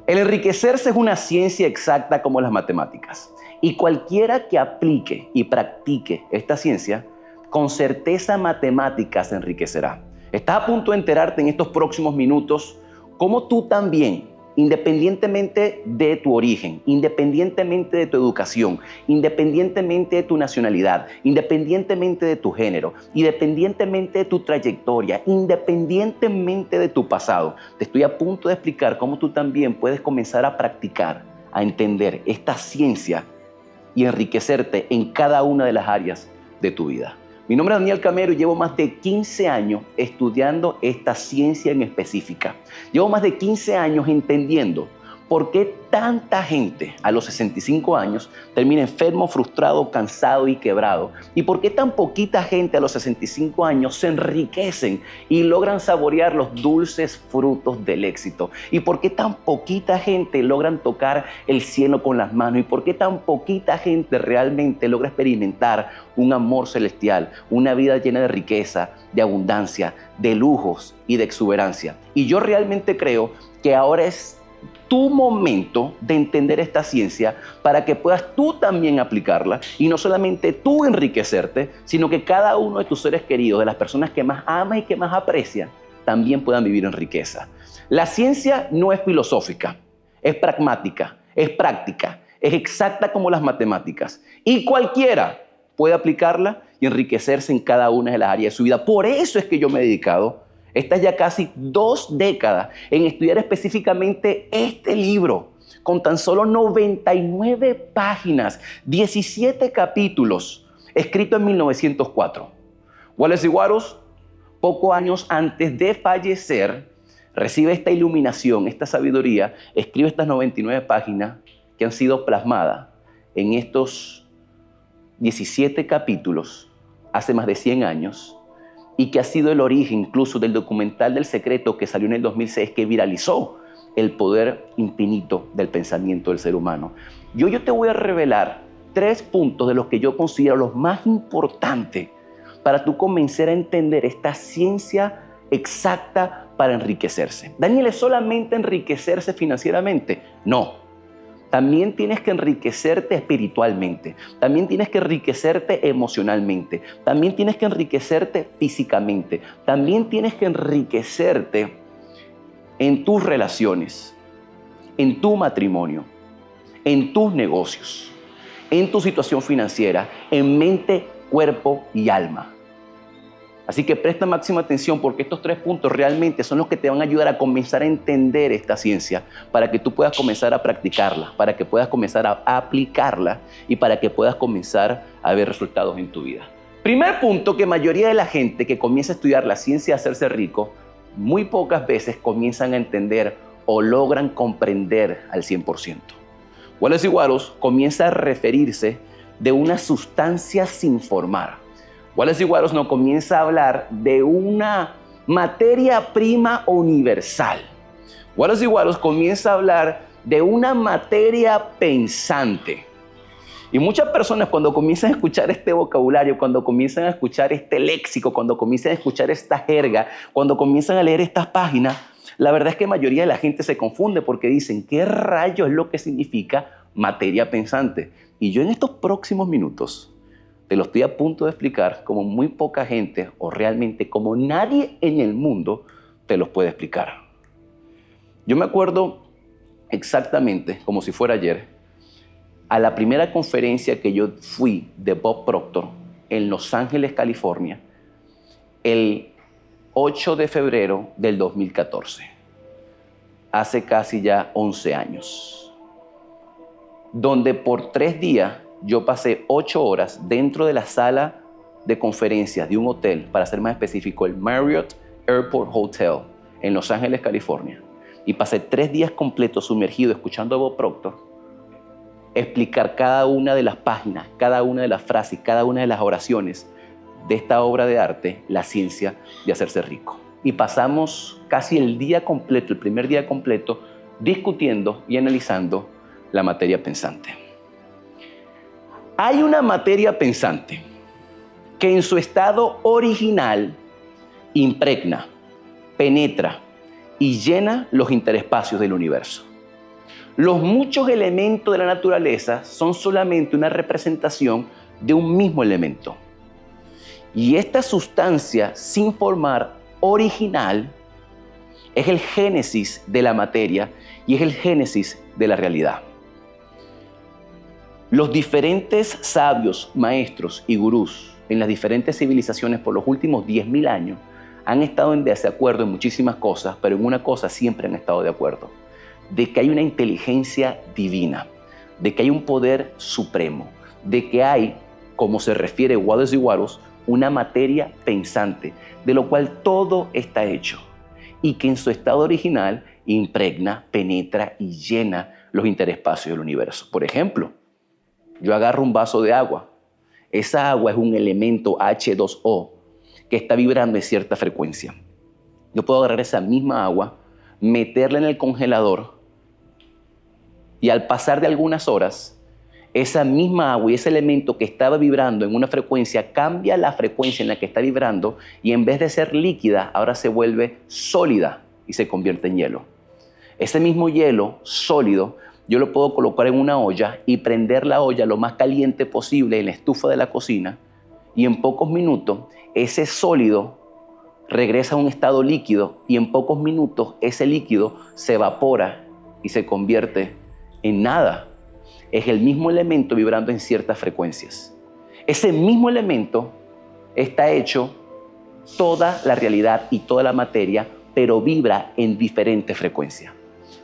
El enriquecerse es una ciencia exacta como las matemáticas. Y cualquiera que aplique y practique esta ciencia, con certeza matemática se enriquecerá. Estás a punto de enterarte en estos próximos minutos cómo tú también, independientemente de tu origen, independientemente de tu educación, independientemente de tu nacionalidad, independientemente de tu género, independientemente de tu trayectoria, independientemente de tu pasado, te estoy a punto de explicar cómo tú también puedes comenzar a practicar, a entender esta ciencia y enriquecerte en cada una de las áreas de tu vida. Mi nombre es Daniel Camero y llevo más de 15 años estudiando esta ciencia en específica. Llevo más de 15 años entendiendo por qué tanta gente a los 65 años termina enfermo, frustrado, cansado y quebrado. Y por qué tan poquita gente a los 65 años se enriquecen y logran saborear los dulces frutos del éxito. Y por qué tan poquita gente logran tocar el cielo con las manos. Y por qué tan poquita gente realmente logra experimentar un amor celestial, una vida llena de riqueza, de abundancia, de lujos y de exuberancia. Y yo realmente creo que ahora es tu momento de entender esta ciencia para que puedas tú también aplicarla y no solamente tú enriquecerte, sino que cada uno de tus seres queridos, de las personas que más amas y que más aprecias, también puedan vivir en riqueza. La ciencia no es filosófica, es pragmática, es práctica, es exacta como las matemáticas y cualquiera puede aplicarla y enriquecerse en cada una de las áreas de su vida. Por eso es que yo me he dedicado estas ya casi 2 décadas en estudiar específicamente este libro, con tan solo 99 páginas, 17 capítulos, escrito en 1904. Wallace D. Wattles, pocos años antes de fallecer, recibe esta iluminación, esta sabiduría, escribe estas 99 páginas que han sido plasmadas en estos 17 capítulos hace más de 100 años, y que ha sido el origen incluso del documental del secreto que salió en el 2006, que viralizó el poder infinito del pensamiento del ser humano. Yo te voy a revelar 3 puntos de los que yo considero los más importantes para tú comenzar a entender esta ciencia exacta para enriquecerse. Daniel, ¿es solamente enriquecerse financieramente? No. También tienes que enriquecerte espiritualmente, también tienes que enriquecerte emocionalmente, también tienes que enriquecerte físicamente, también tienes que enriquecerte en tus relaciones, en tu matrimonio, en tus negocios, en tu situación financiera, en mente, cuerpo y alma. Así que presta máxima atención porque estos 3 puntos realmente son los que te van a ayudar a comenzar a entender esta ciencia para que tú puedas comenzar a practicarla, para que puedas comenzar a aplicarla y para que puedas comenzar a ver resultados en tu vida. Primer punto, que mayoría de la gente que comienza a estudiar la ciencia de hacerse rico, muy pocas veces comienzan a entender o logran comprender al 100%. Wallace D. Wattles comienza a referirse de una sustancia sin formar. Wallace D. Wattles nos comienza a hablar de una materia prima universal. Wallace D. Wattles comienza a hablar de una materia pensante. Y muchas personas cuando comienzan a escuchar este vocabulario, cuando comienzan a escuchar este léxico, cuando comienzan a escuchar esta jerga, cuando comienzan a leer estas páginas, la verdad es que la mayoría de la gente se confunde porque dicen, ¿qué rayos es lo que significa materia pensante? Y yo en estos próximos minutos te lo estoy a punto de explicar como muy poca gente o realmente como nadie en el mundo te los puede explicar. Yo me acuerdo exactamente, como si fuera ayer, a la primera conferencia que yo fui de Bob Proctor en Los Ángeles, California, el 8 de febrero del 2014, hace casi ya 11 años, donde por 3 días yo pasé 8 horas dentro de la sala de conferencias de un hotel, para ser más específico, el Marriott Airport Hotel en Los Ángeles, California. Y pasé 3 días completos sumergido escuchando a Bob Proctor explicar cada una de las páginas, cada una de las frases, cada una de las oraciones de esta obra de arte, La ciencia de hacerse rico. Y pasamos casi el día completo, el primer día completo, discutiendo y analizando la materia pensante. Hay una materia pensante que en su estado original impregna, penetra y llena los interespacios del universo. Los muchos elementos de la naturaleza son solamente una representación de un mismo elemento. Y esta sustancia sin formar original es el génesis de la materia y es el génesis de la realidad. Los diferentes sabios, maestros y gurús en las diferentes civilizaciones por los últimos 10.000 años han estado en desacuerdo en muchísimas cosas, pero en una cosa siempre han estado de acuerdo: de que hay una inteligencia divina, de que hay un poder supremo, de que hay, como se refiere Wallace y Wattles, una materia pensante, de lo cual todo está hecho, y que en su estado original impregna, penetra y llena los interespacios del universo. Por ejemplo, yo agarro un vaso de agua. Esa agua es un elemento H2O que está vibrando en cierta frecuencia. Yo puedo agarrar esa misma agua, meterla en el congelador y al pasar de algunas horas, esa misma agua y ese elemento que estaba vibrando en una frecuencia cambia la frecuencia en la que está vibrando y en vez de ser líquida, ahora se vuelve sólida y se convierte en hielo. Ese mismo hielo sólido yo lo puedo colocar en una olla y prender la olla lo más caliente posible en la estufa de la cocina y en pocos minutos ese sólido regresa a un estado líquido y en pocos minutos ese líquido se evapora y se convierte en nada. Es el mismo elemento vibrando en ciertas frecuencias. Ese mismo elemento está hecho toda la realidad y toda la materia, pero vibra en diferentes frecuencias.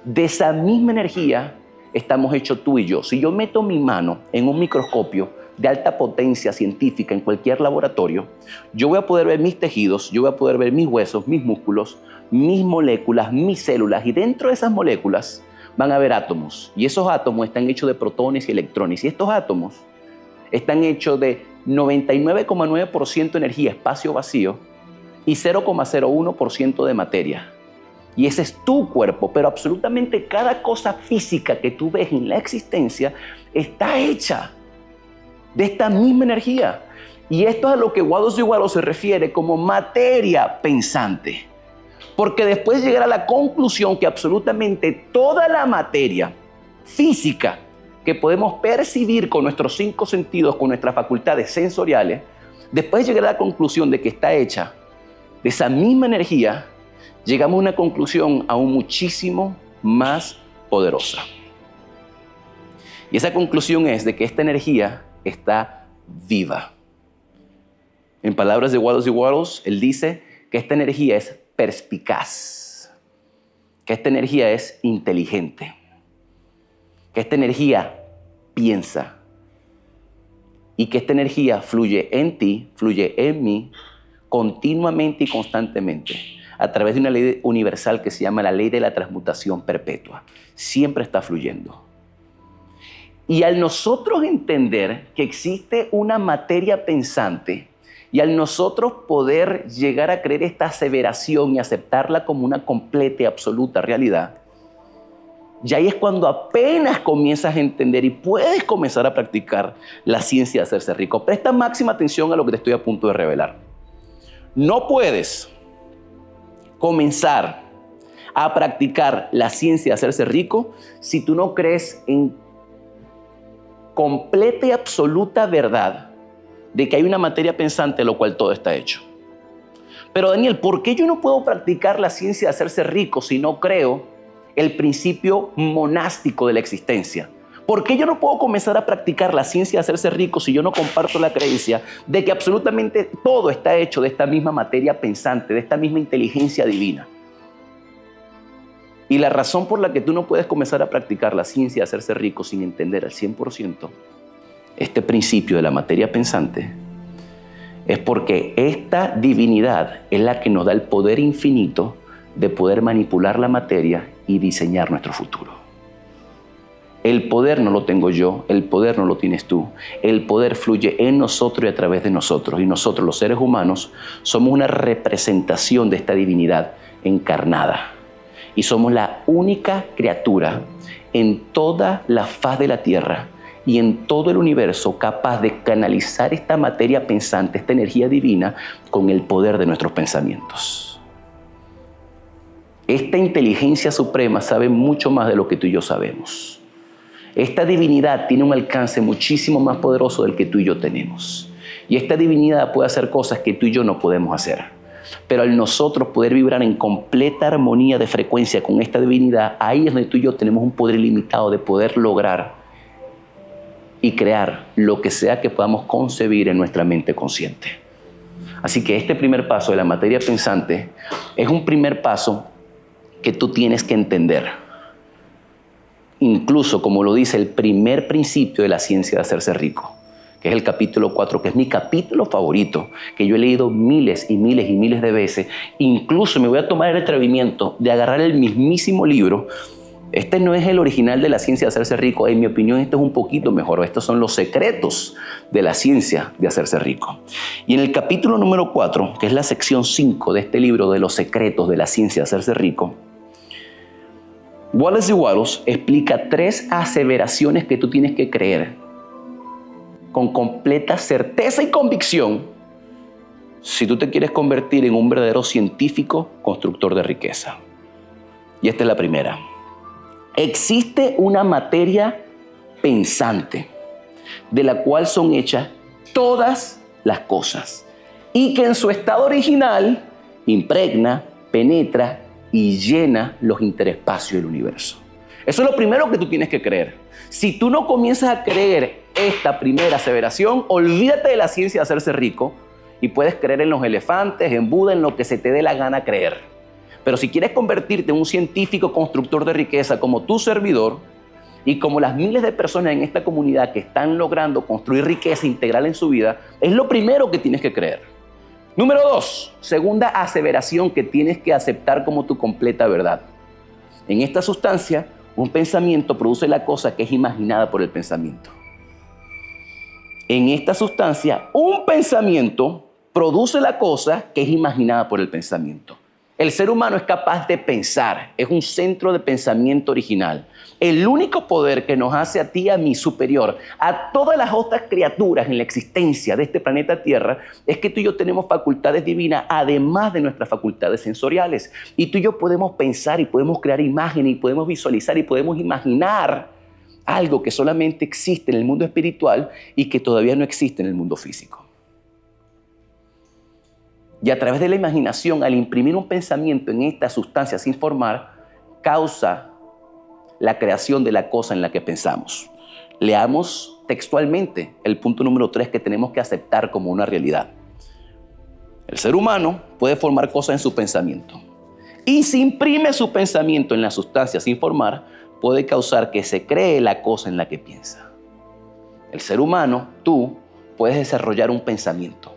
De esa misma energía estamos hechos tú y yo. Si yo meto mi mano en un microscopio de alta potencia científica en cualquier laboratorio, yo voy a poder ver mis tejidos, yo voy a poder ver mis huesos, mis músculos, mis moléculas, mis células, y dentro de esas moléculas van a haber átomos, y esos átomos están hechos de protones y electrones, y estos átomos están hechos de 99,9% energía, espacio vacío, y 0,01% de materia. Y ese es tu cuerpo, pero absolutamente cada cosa física que tú ves en la existencia está hecha de esta misma energía. Y esto es a lo que Wallace y Wattles se refiere como materia pensante. Porque después llegar a la conclusión que absolutamente toda la materia física que podemos percibir con nuestros 5 sentidos, con nuestras facultades sensoriales, después llegar a la conclusión de que está hecha de esa misma energía, llegamos a una conclusión aún muchísimo más poderosa. Y esa conclusión es de que esta energía está viva. En palabras de Wallace y Wattles, él dice que esta energía es perspicaz, que esta energía es inteligente, que esta energía piensa y que esta energía fluye en ti, fluye en mí, continuamente y constantemente, a través de una ley universal que se llama la ley de la transmutación perpetua. Siempre está fluyendo. Y al nosotros entender que existe una materia pensante, y al nosotros poder llegar a creer esta aseveración y aceptarla como una completa y absoluta realidad, ya ahí es cuando apenas comienzas a entender y puedes comenzar a practicar la ciencia de hacerse rico. Presta máxima atención a lo que te estoy a punto de revelar. No puedes comenzar a practicar la ciencia de hacerse rico si tú no crees en completa y absoluta verdad de que hay una materia pensante de lo cual todo está hecho. Pero Daniel, ¿por qué yo no puedo practicar la ciencia de hacerse rico si no creo el principio monástico de la existencia? ¿Por qué yo no puedo comenzar a practicar la ciencia de hacerse rico si yo no comparto la creencia de que absolutamente todo está hecho de esta misma materia pensante, de esta misma inteligencia divina? Y la razón por la que tú no puedes comenzar a practicar la ciencia de hacerse rico sin entender al 100% este principio de la materia pensante es porque esta divinidad es la que nos da el poder infinito de poder manipular la materia y diseñar nuestro futuro. El poder no lo tengo yo, el poder no lo tienes tú. El poder fluye en nosotros y a través de nosotros. Y nosotros, los seres humanos, somos una representación de esta divinidad encarnada. Y somos la única criatura en toda la faz de la tierra y en todo el universo capaz de canalizar esta materia pensante, esta energía divina, con el poder de nuestros pensamientos. Esta inteligencia suprema sabe mucho más de lo que tú y yo sabemos. Esta divinidad tiene un alcance muchísimo más poderoso del que tú y yo tenemos. Y esta divinidad puede hacer cosas que tú y yo no podemos hacer. Pero al nosotros poder vibrar en completa armonía de frecuencia con esta divinidad, ahí es donde tú y yo tenemos un poder ilimitado de poder lograr y crear lo que sea que podamos concebir en nuestra mente consciente. Así que este primer paso de la materia pensante es un primer paso que tú tienes que entender. Incluso, como lo dice el primer principio de la ciencia de hacerse rico, que es el capítulo 4, que es mi capítulo favorito, que yo he leído miles y miles y miles de veces. Incluso me voy a tomar el atrevimiento de agarrar el mismísimo libro. Este no es el original de la ciencia de hacerse rico. En mi opinión, este es un poquito mejor. Estos son los secretos de la ciencia de hacerse rico. Y en el capítulo número 4, que es la sección 5 de este libro de los secretos de la ciencia de hacerse rico, Wallace de Wattles explica 3 aseveraciones que tú tienes que creer con completa certeza y convicción si tú te quieres convertir en un verdadero científico constructor de riqueza. Y esta es la primera. Existe una materia pensante de la cual son hechas todas las cosas y que en su estado original impregna, penetra y llena los interespacios del universo. Eso es lo primero que tú tienes que creer. Si tú no comienzas a creer esta primera aseveración, olvídate de la ciencia de hacerse rico y puedes creer en los elefantes, en Buda, en lo que se te dé la gana creer. Pero si quieres convertirte en un científico constructor de riqueza como tu servidor y como las miles de personas en esta comunidad que están logrando construir riqueza integral en su vida, es lo primero que tienes que creer. Número 2, segunda aseveración que tienes que aceptar como tu completa verdad. En esta sustancia, un pensamiento produce la cosa que es imaginada por el pensamiento. En esta sustancia, un pensamiento produce la cosa que es imaginada por el pensamiento. El ser humano es capaz de pensar, es un centro de pensamiento original. El único poder que nos hace a ti y a mí superior a todas las otras criaturas en la existencia de este planeta Tierra es que tú y yo tenemos facultades divinas además de nuestras facultades sensoriales. Y tú y yo podemos pensar y podemos crear imágenes y podemos visualizar y podemos imaginar algo que solamente existe en el mundo espiritual y que todavía no existe en el mundo físico. Y a través de la imaginación, al imprimir un pensamiento en esta sustancia sin formar, causa la creación de la cosa en la que pensamos. Leamos textualmente el punto número 3 que tenemos que aceptar como una realidad. El ser humano puede formar cosas en su pensamiento. Y si imprime su pensamiento en la sustancia sin formar, puede causar que se cree la cosa en la que piensa. El ser humano, tú, puedes desarrollar un pensamiento.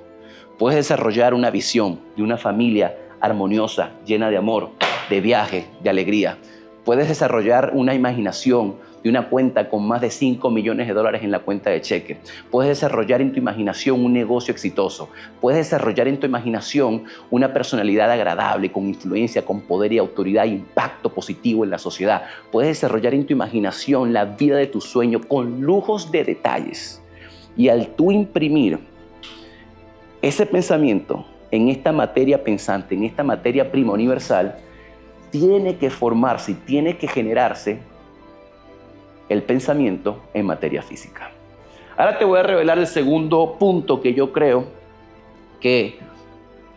Puedes desarrollar una visión de una familia armoniosa, llena de amor, de viaje, de alegría. Puedes desarrollar una imaginación de una cuenta con más de $5 millones en la cuenta de cheque. Puedes desarrollar en tu imaginación un negocio exitoso. Puedes desarrollar en tu imaginación una personalidad agradable, con influencia, con poder y autoridad e impacto positivo en la sociedad. Puedes desarrollar en tu imaginación la vida de tu sueño con lujos de detalles. Y al tú imprimir ese pensamiento en esta materia pensante, en esta materia prima universal, tiene que formarse y tiene que generarse el pensamiento en materia física. Ahora te voy a revelar el segundo punto que yo creo que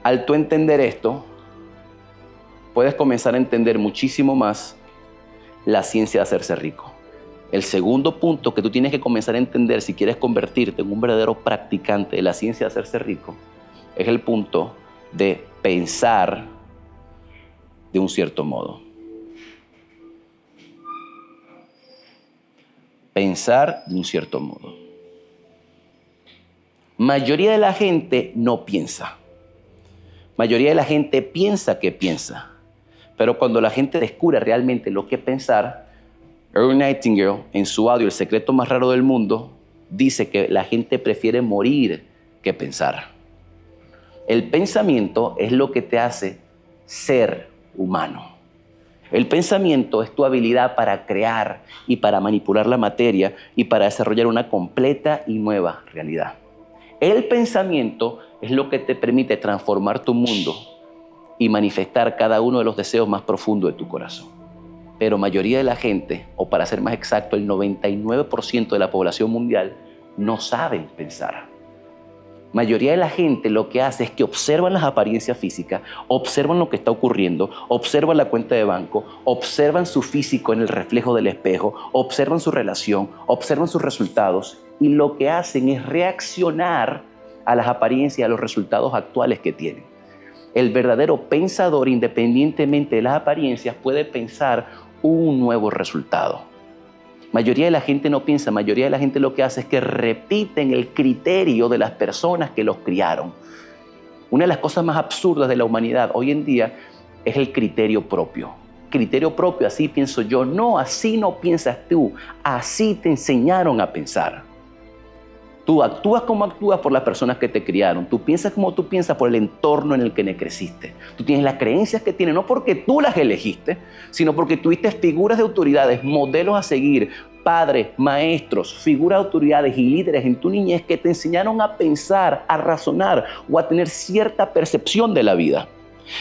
al tú entender esto, puedes comenzar a entender muchísimo más la ciencia de hacerse rico. El segundo punto que tú tienes que comenzar a entender si quieres convertirte en un verdadero practicante de la ciencia de hacerse rico es el punto de pensar de un cierto modo. Pensar de un cierto modo. Mayoría de la gente no piensa. Mayoría de la gente piensa que piensa. Pero cuando la gente descubre realmente lo que es pensar, Earl Nightingale, en su audio El secreto más raro del mundo, dice que la gente prefiere morir que pensar. El pensamiento es lo que te hace ser humano. El pensamiento es tu habilidad para crear y para manipular la materia y para desarrollar una completa y nueva realidad. El pensamiento es lo que te permite transformar tu mundo y manifestar cada uno de los deseos más profundos de tu corazón. Pero mayoría de la gente, o para ser más exacto, el 99% de la población mundial, no saben pensar. Mayoría de la gente lo que hace es que observan las apariencias físicas, observan lo que está ocurriendo, observan la cuenta de banco, observan su físico en el reflejo del espejo, observan su relación, observan sus resultados y lo que hacen es reaccionar a las apariencias, a los resultados actuales que tienen. El verdadero pensador, independientemente de las apariencias, puede pensar un nuevo resultado. Mayoría de la gente no piensa, mayoría de la gente lo que hace es que repiten el criterio de las personas que los criaron. Una de las cosas más absurdas de la humanidad hoy en día es el criterio propio. Criterio propio, así pienso yo. No, así no piensas tú. Así te enseñaron a pensar. Tú actúas como actúas por las personas que te criaron. Tú piensas como tú piensas por el entorno en el que creciste. Tú tienes las creencias que tienes, no porque tú las elegiste, sino porque tuviste figuras de autoridades, modelos a seguir, padres, maestros, figuras de autoridades y líderes en tu niñez que te enseñaron a pensar, a razonar o a tener cierta percepción de la vida.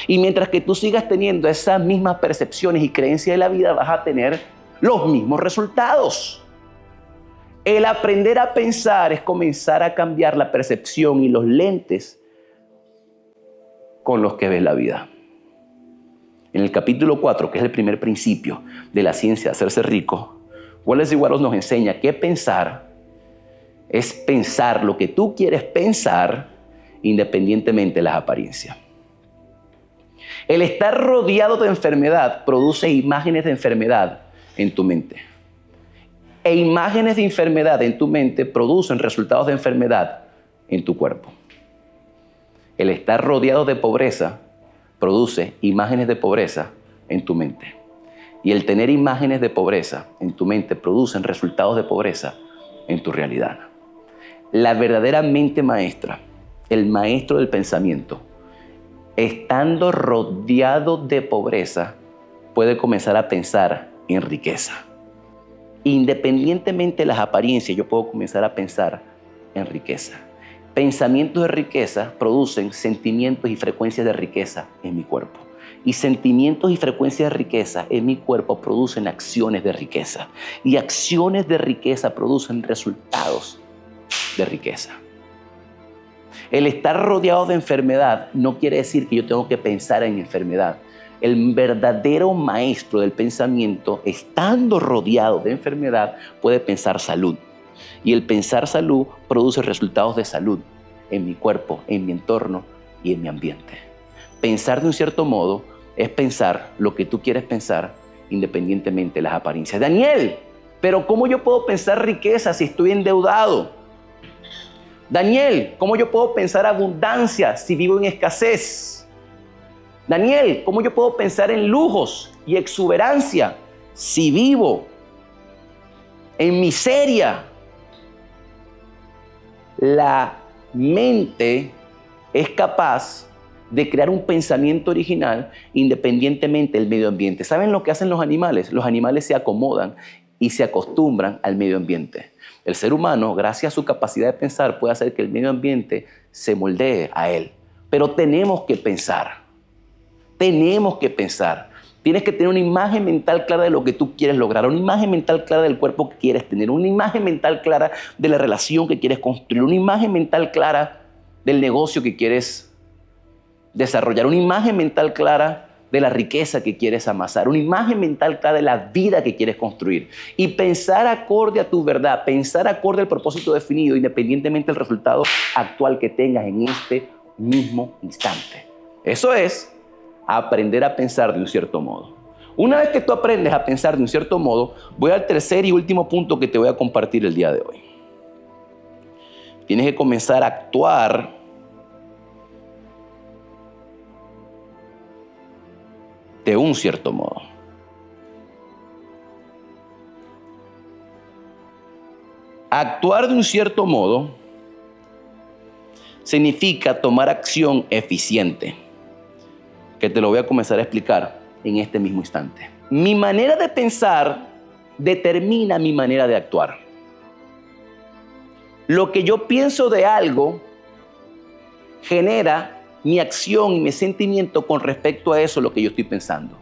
Y mientras que tú sigas teniendo esas mismas percepciones y creencias de la vida, vas a tener los mismos resultados. El aprender a pensar es comenzar a cambiar la percepción y los lentes con los que ves la vida. En el capítulo 4, que es el primer principio de la ciencia de hacerse rico, Wallace D. Wattles nos enseña que pensar es pensar lo que tú quieres pensar independientemente de las apariencias. El estar rodeado de enfermedad produce imágenes de enfermedad en tu mente. E imágenes de enfermedad en tu mente producen resultados de enfermedad en tu cuerpo. El estar rodeado de pobreza produce imágenes de pobreza en tu mente. Y el tener imágenes de pobreza en tu mente producen resultados de pobreza en tu realidad. La verdadera mente maestra, el maestro del pensamiento, estando rodeado de pobreza, puede comenzar a pensar en riqueza. Independientemente de las apariencias, yo puedo comenzar a pensar en riqueza. Pensamientos de riqueza producen sentimientos y frecuencias de riqueza en mi cuerpo. Y sentimientos y frecuencias de riqueza en mi cuerpo producen acciones de riqueza. Y acciones de riqueza producen resultados de riqueza. El estar rodeado de enfermedad no quiere decir que yo tengo que pensar en enfermedad. El verdadero maestro del pensamiento, estando rodeado de enfermedad, puede pensar salud. Y el pensar salud produce resultados de salud en mi cuerpo, en mi entorno y en mi ambiente. Pensar de un cierto modo es pensar lo que tú quieres pensar independientemente de las apariencias. Daniel, pero ¿cómo yo puedo pensar riqueza si estoy endeudado? Daniel, ¿cómo yo puedo pensar abundancia si vivo en escasez? Daniel, ¿cómo yo puedo pensar en lujos y exuberancia si vivo en miseria? La mente es capaz de crear un pensamiento original independientemente del medio ambiente. ¿Saben lo que hacen los animales? Los animales se acomodan y se acostumbran al medio ambiente. El ser humano, gracias a su capacidad de pensar, puede hacer que el medio ambiente se moldee a él. Pero tenemos que pensar. Tenemos que pensar. Tienes que tener una imagen mental clara de lo que tú quieres lograr, una imagen mental clara del cuerpo que quieres tener, una imagen mental clara de la relación que quieres construir, una imagen mental clara del negocio que quieres desarrollar, una imagen mental clara de la riqueza que quieres amasar, una imagen mental clara de la vida que quieres construir. Y pensar acorde a tu verdad, pensar acorde al propósito definido, independientemente del resultado actual que tengas en este mismo instante. Eso es aprender a pensar de un cierto modo. Una vez que tú aprendes a pensar de un cierto modo, voy al tercer y último punto que te voy a compartir el día de hoy. Tienes que comenzar a actuar de un cierto modo. Actuar de un cierto modo significa tomar acción eficiente, que te lo voy a comenzar a explicar en este mismo instante. Mi manera de pensar determina mi manera de actuar. Lo que yo pienso de algo genera mi acción y mi sentimiento con respecto a eso, lo que yo estoy pensando.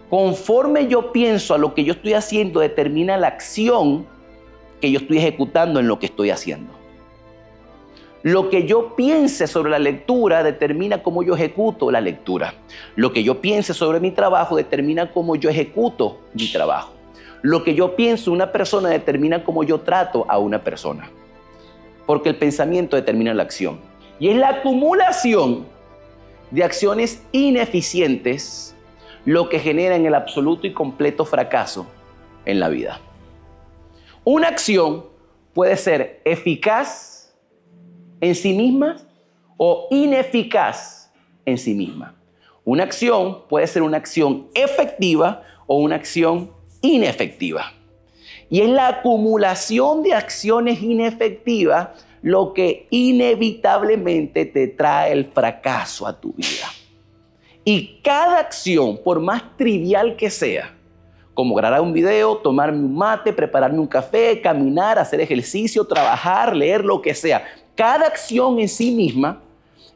Conforme yo pienso a lo que yo estoy haciendo, determina la acción que yo estoy ejecutando en lo que estoy haciendo. Lo que yo piense sobre la lectura determina cómo yo ejecuto la lectura. Lo que yo piense sobre mi trabajo determina cómo yo ejecuto mi trabajo. Lo que yo pienso una persona determina cómo yo trato a una persona. Porque el pensamiento determina la acción. Y es la acumulación de acciones ineficientes lo que genera en el absoluto y completo fracaso en la vida. Una acción puede ser eficaz en sí misma o ineficaz en sí misma. Una acción puede ser una acción efectiva o una acción inefectiva. Y es la acumulación de acciones inefectivas lo que inevitablemente te trae el fracaso a tu vida. Y cada acción, por más trivial que sea, como grabar un video, tomarme un mate, prepararme un café, caminar, hacer ejercicio, trabajar, leer, lo que sea, cada acción en sí misma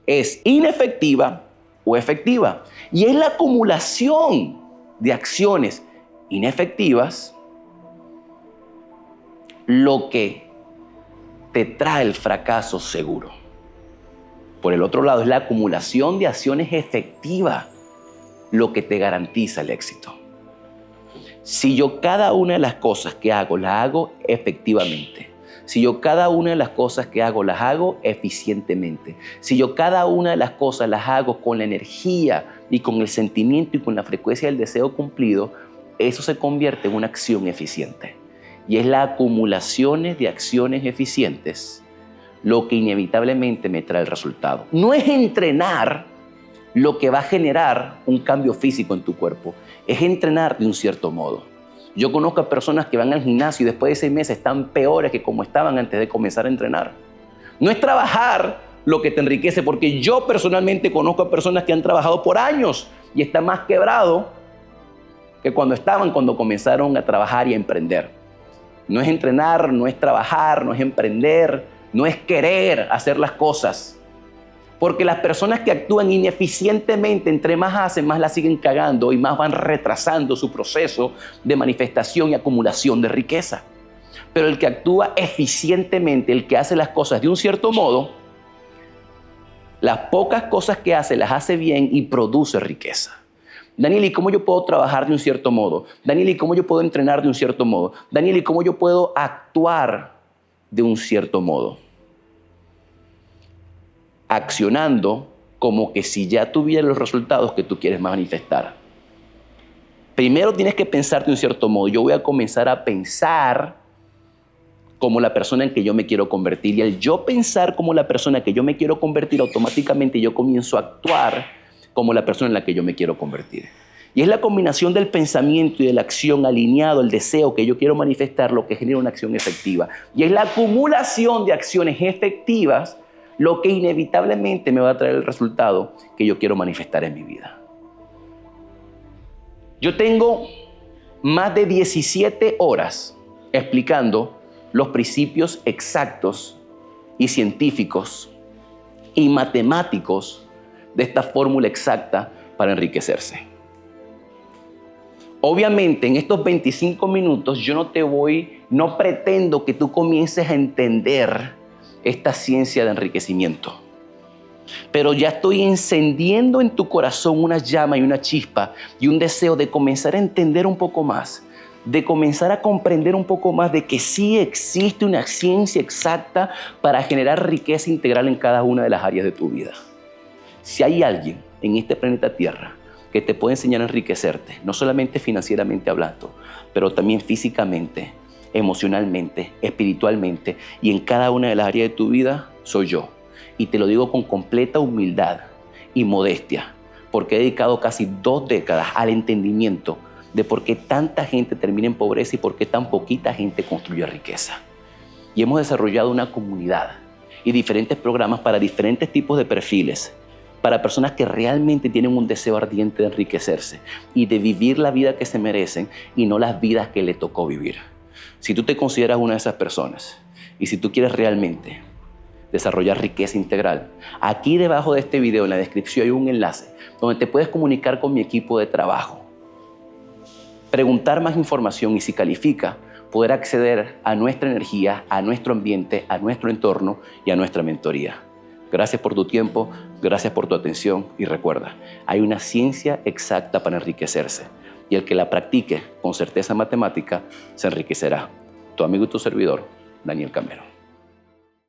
es inefectiva o efectiva. Y es la acumulación de acciones inefectivas lo que te trae el fracaso seguro. Por el otro lado, es la acumulación de acciones efectivas lo que te garantiza el éxito. Si yo cada una de las cosas que hago, las hago efectivamente. Si yo cada una de las cosas que hago, las hago eficientemente. Si yo cada una de las cosas las hago con la energía y con el sentimiento y con la frecuencia del deseo cumplido, eso se convierte en una acción eficiente. Y es la acumulación de acciones eficientes lo que inevitablemente me trae el resultado. No es entrenar lo que va a generar un cambio físico en tu cuerpo, es entrenar de un cierto modo. Yo conozco a personas que van al gimnasio y después de 6 meses están peores que como estaban antes de comenzar a entrenar. No es trabajar lo que te enriquece, porque yo personalmente conozco a personas que han trabajado por años y están más quebrados que cuando comenzaron a trabajar y a emprender. No es entrenar, no es trabajar, no es emprender, no es querer hacer las cosas. Porque las personas que actúan ineficientemente, entre más hacen, más la siguen cagando y más van retrasando su proceso de manifestación y acumulación de riqueza. Pero el que actúa eficientemente, el que hace las cosas de un cierto modo, las pocas cosas que hace, las hace bien y produce riqueza. Daniel, ¿y cómo yo puedo trabajar de un cierto modo? Daniel, ¿y cómo yo puedo entrenar de un cierto modo? Daniel, ¿y cómo yo puedo actuar de un cierto modo? Accionando como que si ya tuviera los resultados que tú quieres manifestar. Primero tienes que pensar de un cierto modo. Yo voy a comenzar a pensar como la persona en que yo me quiero convertir. Y al yo pensar como la persona que yo me quiero convertir, automáticamente yo comienzo a actuar como la persona en la que yo me quiero convertir. Y es la combinación del pensamiento y de la acción alineado al deseo que yo quiero manifestar lo que genera una acción efectiva. Y es la acumulación de acciones efectivas lo que inevitablemente me va a traer el resultado que yo quiero manifestar en mi vida. Yo tengo más de 17 horas explicando los principios exactos y científicos y matemáticos de esta fórmula exacta para enriquecerse. Obviamente, en estos 25 minutos yo no pretendo que tú comiences a entender esta ciencia de enriquecimiento. Pero ya estoy encendiendo en tu corazón una llama y una chispa y un deseo de comenzar a entender un poco más, de comenzar a comprender un poco más de que sí existe una ciencia exacta para generar riqueza integral en cada una de las áreas de tu vida. Si hay alguien en este planeta Tierra que te puede enseñar a enriquecerte, no solamente financieramente hablando, pero también físicamente, emocionalmente, espiritualmente y en cada una de las áreas de tu vida, soy yo. Y te lo digo con completa humildad y modestia, porque he dedicado casi 2 décadas al entendimiento de por qué tanta gente termina en pobreza y por qué tan poquita gente construye riqueza. Y hemos desarrollado una comunidad y diferentes programas para diferentes tipos de perfiles, para personas que realmente tienen un deseo ardiente de enriquecerse y de vivir la vida que se merecen y no las vidas que le tocó vivir. Si tú te consideras una de esas personas y si tú quieres realmente desarrollar riqueza integral. Aquí debajo de este video, en la descripción, hay un enlace donde te puedes comunicar con mi equipo de trabajo, preguntar más información y si califica, poder acceder a nuestra energía, a nuestro ambiente, a nuestro entorno y a nuestra mentoría. Gracias por tu tiempo, gracias por tu atención y recuerda, hay una ciencia exacta para enriquecerse y el que la practique con certeza matemática se enriquecerá. Tu amigo y tu servidor, Daniel Camero.